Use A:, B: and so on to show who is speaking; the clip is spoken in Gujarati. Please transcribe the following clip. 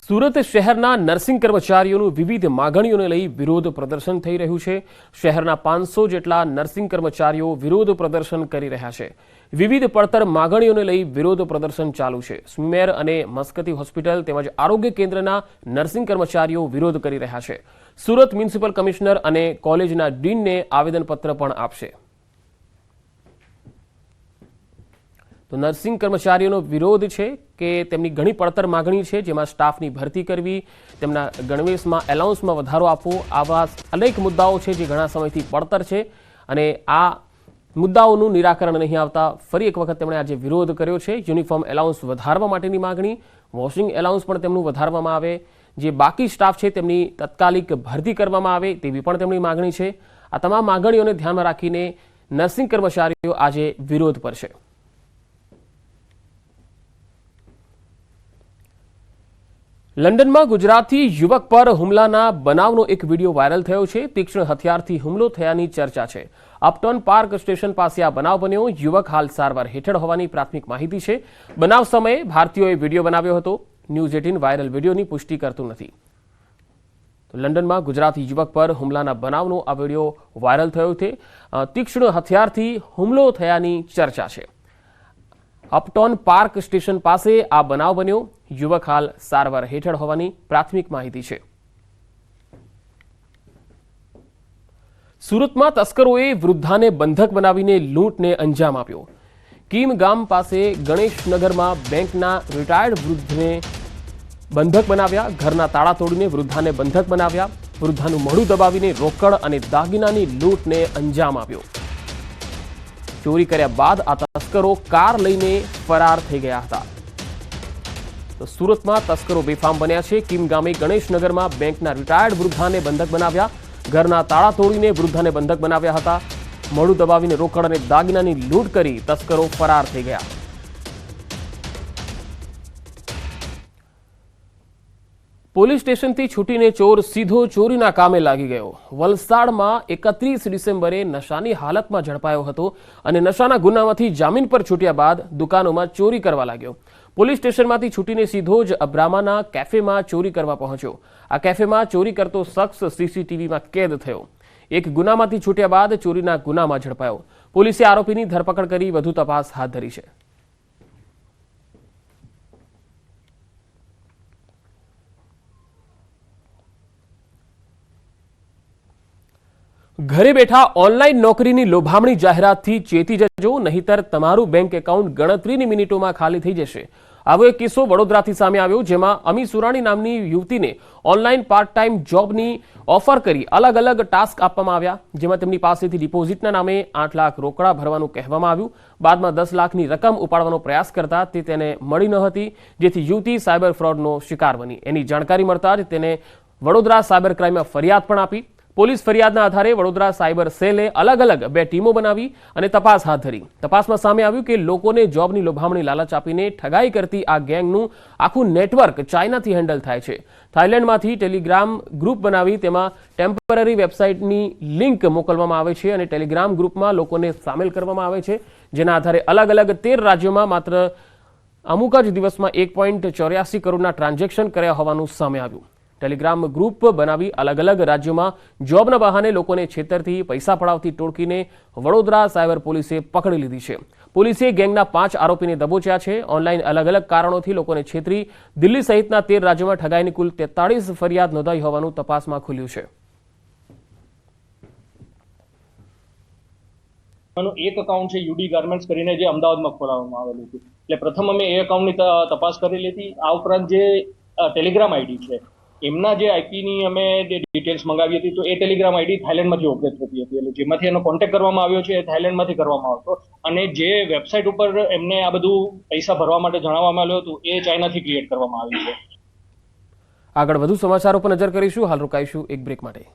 A: સુરત શહેરના નર્સિંગ કર્મચારીઓનું વિવિધ માગણીઓને લઈ વિરોધ પ્રદર્શન થઈ રહ્યું છે। શહેરના 500 જેટલા નર્સિંગ કર્મચારીઓ વિરોધ પ્રદર્શન કરી રહ્યા છે। વિવિધ પડતર માગણીઓને લઈ વિરોધ પ્રદર્શન ચાલુ છે। સ્મીમેર અને મસ્કતી હોસ્પિટલ તેમજ આરોગ્ય કેન્દ્રના નર્સિંગ કર્મચારીઓ વિરોધ કરી રહ્યા છે। સુરત મ્યુનિસિપલ કમિશનર અને કોલેજના ડીનને આવેદનપત્ર પણ આપશે। તો નર્સિંગ કર્મચારીઓનો વિરોધ છે કે તેમની ઘણી પડતર માગણી છે, જેમાં સ્ટાફની ભરતી કરવી, તેમના ગણવેશમાં એલાઉન્સમાં વધારો આપવો, આવા અનેક મુદ્દાઓ છે જે ઘણા સમયથી પડતર છે અને આ મુદ્દાઓનું નિરાકરણ નહીં આવતા ફરી એક વખત તેમણે આજે વિરોધ કર્યો છે। યુનિફોર્મ એલાઉન્સ વધારવા માટેની માગણી, વોશિંગ એલાઉન્સ પણ તેમનું વધારવામાં આવે, જે બાકી સ્ટાફ છે તેમની તાત્કાલિક ભરતી કરવામાં આવે તેવી પણ તેમની માગણી છે। આ તમામ માગણીઓને ધ્યાનમાં રાખીને નર્સિંગ કર્મચારીઓ આજે વિરોધ પર છે। લંડનમાં ગુજરાતી યુવક પર હુમલાના બનાવનો એક વિડીયો વાયરલ થયો છે। તીક્ષ્ણ હથિયારથી હુમલો થયાની ચર્ચા છે। અપટોન પાર્ક સ્ટેશન પાસે આ બનાવ બન્યો। યુવક હાલ સારવાર હેઠળ હોવાની પ્રાથમિક માહિતી છે। બનાવ સમયે ભારતીયોએ વિડીયો બનાવ્યો હતો। ન્યૂઝ 18 વાયરલ વિડીયોની પુષ્ટિ કરતું નથી। તો લંડનમાં ગુજરાતી યુવક પર હુમલાના બનાવનો આ વિડીયો વાયરલ થયો છે। તીક્ષ્ણ હથિયારથી હુમલો થયાની ચર્ચા છે। અપટોન પાર્ક સ્ટેશન પાસે આ બનાવ બન્યો। યુવક હાલ સારવાર હેઠળ હોવાની પ્રાથમિક માહિતી છે। સુરતમાં તસ્કરોએ વૃદ્ધાને બંધક બનાવીને લૂંટને અંજામ આપ્યો। કીમ ગામ પાસે ગણેશનગરમાં બેંકના રિટાયર્ડ વૃદ્ધને બંધક બનાવ્યા। ઘરના તાળા તોડીને વૃદ્ધાને બંધક બનાવ્યા। વૃદ્ધાનું મોઢું દબાવીને રોકડ અને દાગીનાની લૂંટને અંજામ આપ્યો। ચોરી કર્યા બાદ આ તસ્કરો કાર લઈને ફરાર થઈ ગયા હતા। તો સુરતમાં તસ્કરો બેફામ બન્યા છે। કીમ ગામે ગણેશનગરમાં બેંકના રિટાયર્ડ વૃદ્ધાને બંધક બનાવ્યા। ઘરના તાળા તોડીને વૃદ્ધાને બંધક બનાવ્યા હતા। મોઢું દબાવીને રોકડ અને દાગીનાની લૂંટ કરી તસ્કરો ફરાર થઈ ગયા। પોલીસ સ્ટેશનથી છૂટીને ચોર સીધો ચોરીના કામે લાગી ગયો। વલસાડમાં 31 ડિસેમ્બરે નશાની હાલતમાં ઝડપાયો હતો અને નશાના ગુનામાંથી જામીન પર છૂટ્યા બાદ દુકાનોમાં ચોરી કરવા લાગ્યો। પોલીસ સ્ટેશનમાંથી છૂટીને સીધો જ અબ્રામાના કેફેમાં ચોરી કરવા પહોંચ્યો। આ કેફેમાં ચોરી કરતો શખ્સ સીસીટીવીમાં કેદ થયો। એક ગુનામાંથી છૂટ્યા બાદ ચોરીના ગુનામાં ઝડપાયો। પોલીસે આરોપીની ધરપકડ કરી વધુ તપાસ હાથ ધરી છે। ઘરે બેઠા ઓનલાઈન નોકરીની લોભામણી જાહેરાતથી ચેતી જજો, નહીતર તમારું બેંક એકાઉન્ટ ગણતરીની મિનિટોમાં ખાલી થઈ જશે। આવો એક કિસ્સો વડોદરાથી સામે આવ્યો, જેમાં અમી સુરાણી નામની યુવતીને ઓનલાઈન પાર્ટ ટાઈમ જોબની ઓફર કરી અલગ અલગ ટાસ્ક આપવામાં આવ્યા, જેમાં તેમની પાસેથી ડિપોઝિટના નામે 8 લાખ રોકડા ભરવાનું કહેવામાં આવ્યું। બાદમાં 10 લાખની રકમ ઉપાડવાનો પ્રયાસ કરતા તે તેને મળી ન હતી, જેથી યુવતી સાયબર ફ્રોડનો શિકાર બની। એની જાણકારી મળતા જ તેને વડોદરા સાયબર ક્રાઇમમાં ફરિયાદ પણ આપી। પોલીસ ફરિયાદના આધારે વડોદરા સાયબર સેલે અલગ અલગ 2 ટીમો બનાવી અને તપાસ હાથ ધરી। તપાસમાં સામે આવ્યું કે લોકોને જોબની લોભામણી લાલચ આપીને ઠગાઈ કરતી આ ગેંગનું આખું નેટવર્ક ચાઇનાથી હેન્ડલ થાય છે। થાઇલેન્ડમાંથી ટેલિગ્રામ ગ્રુપ બનાવી તેમાં ટેમ્પરરી વેબસાઇટની લિંક મોકલવામાં આવે છે અને ટેલિગ્રામ ગ્રુપમાં લોકોને સામેલ કરવામાં આવે છે, જેના આધારે અલગ અલગ 13 રાજ્યોમાં માત્ર અમુક જ દિવસમાં 1.84 કરોડના ટ્રાન્ઝેક્શન કર્યા હોવાનું સામે આવ્યું। ટેલિગ્રામ ગ્રુપ બનાવી અલગ અલગ રાજ્યોમાં જોબના બહાને લોકોને છેતરથી પૈસા પડાવતી ટોળકીને વડોદરા સાયબર પોલીસે પકડી લીધી છે। પોલીસે ગેંગના 5 આરોપીને દબોચ્યા છે। ઓનલાઈન અલગ અલગ કારણોથી લોકોને છેતરી દિલ્હી સહિતના 13 રાજ્યોમાં ઠગાઈની કુલ 43 ફરિયાદ નોંધાઈ હોવાનું તપાસમાં ખુલ્યું છે।
B: એક એકાઉન્ટ છે યુડી ગાર્મેન્ટ્સ કરીને, જે અમદાવાદમાં ખોલાવવામાં આવેલું હતું। એટલે પ્રથમ અમે એ એકાઉન્ટની તપાસ કરેલી હતી। આ ઉપરાંત જે ટેલિગ્રામ આઈડી છે એમના જે આઈપીની અમે ડિટેલ્સ મંગાવી હતી, તો એ ટેલિગ્રામ આઈડી થાઇલેન્ડમાંથી ઓપરેટ થતી હતી, એટલે જેમાંથી એનો કોન્ટેક્ટ કરવામાં આવ્યો છે એ થાઇલેન્ડમાંથી કરવામાં આવતો, અને જે વેબસાઇટ ઉપર એમને આ બધું પૈસા ભરવા માટે જણાવવામાં આવ્યું હતું એ ચાઇનાથી ક્રિએટ કરવામાં આવ્યું છે।
A: આગળ વધુ સમાચારો પર નજર કરીશું, હાલ રોકાઈશું એક બ્રેક માટે।